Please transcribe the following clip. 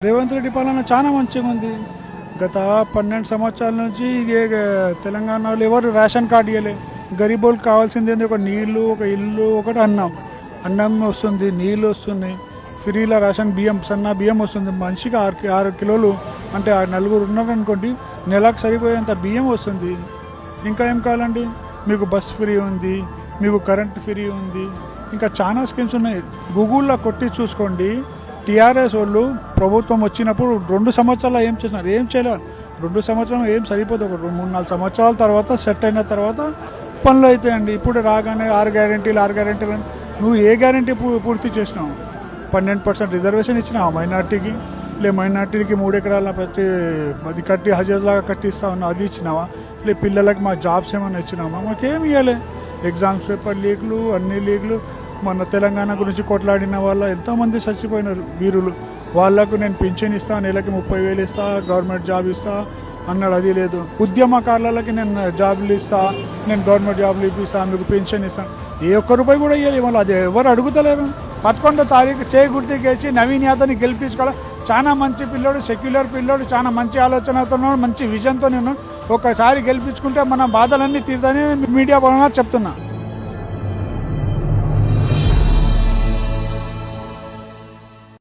రేవంత్ రెడ్డి పాలన చాలా మంచిగా ఉంది. గత 12 సంవత్సరాల నుంచి తెలంగాణలో ఎవరు రేషన్ కార్డు ఇవ్వలే. గరీబోళ్ళకి కావాల్సింది ఏంది? ఒక నీళ్లు, ఒక ఇల్లు, ఒకటి అన్నం వస్తుంది, నీళ్ళు వస్తున్నాయి, ఫ్రీలో రేషన్ బియ్యం, సన్న బియ్యం వస్తుంది. మనిషికి 6 కిలోలు, అంటే 4 ఉన్నారనుకోండి, నెలకు సరిపోయేంత బియ్యం వస్తుంది. ఇంకా ఏం కావాలండి? మీకు బస్ ఫ్రీ ఉంది, మీకు కరెంట్ ఫ్రీ ఉంది, ఇంకా చాలా స్కీమ్స్ ఉన్నాయి. గూగుల్లో కొట్టి చూసుకోండి. టీఆర్ఎస్ వాళ్ళు ప్రభుత్వం వచ్చినప్పుడు 2 సంవత్సరాలు ఏం చేసినారు? ఏం చేయలేదు. 2 సంవత్సరాలు ఏం సరిపోదు. ఒక 3-4 సంవత్సరాల తర్వాత సెట్ అయిన తర్వాత పనులు అవుతాయండి. ఇప్పుడు రాగానే 6 గ్యారెంటీలు నువ్వు ఏ గ్యారెంటీ పూర్తి చేసినావు? 12% రిజర్వేషన్ ఇచ్చినావా మైనార్టీకి? మైనార్టీకి 3 ఎకరాల ప్రతి అది కట్టి హజలాగా కట్టిస్తా ఉన్నావు, అది ఇచ్చినావా? పిల్లలకి మా జాబ్స్ ఏమైనా ఇచ్చినావా? మాకేమి ఇవ్వలే. ఎగ్జామ్స్ పేపర్ లీక్లు, అన్ని లీక్లు. మన తెలంగాణ గురించి కొట్లాడిన వాళ్ళ ఎంతోమంది చచ్చిపోయినారు వీరులు. వాళ్లకు నేను పింఛన్ ఇస్తా, నెలకి 30,000 ఇస్తా, గవర్నమెంట్ జాబ్ ఇస్తా అన్నాడు. అది లేదు. ఉద్యమకారులకి నేను జాబులు ఇస్తా, నేను గవర్నమెంట్ జాబులు ఇప్పిస్తా, మీకు పెన్షన్ ఇస్తాను. ఏ ఒక్క రూపాయి కూడా ఇవ్వాలి. మళ్ళీ అది ఎవరు అడుగుతలేరు. 11వ తారీఖు చేయి గుర్తుకేసి నవీన్ యాదవ్ని గెలిపించుకోవాలి. చాలా మంచి పిల్లోడు, సెక్యులర్ పిల్లోడు, చాలా మంచి ఆలోచనతో ఉన్నాడు, మంచి విజన్తో ఉన్నాడు. ఒకసారి గెలిపించుకుంటే మన బాధలన్నీ తీరుతాయని మీడియా పరంగా చెప్తున్నా.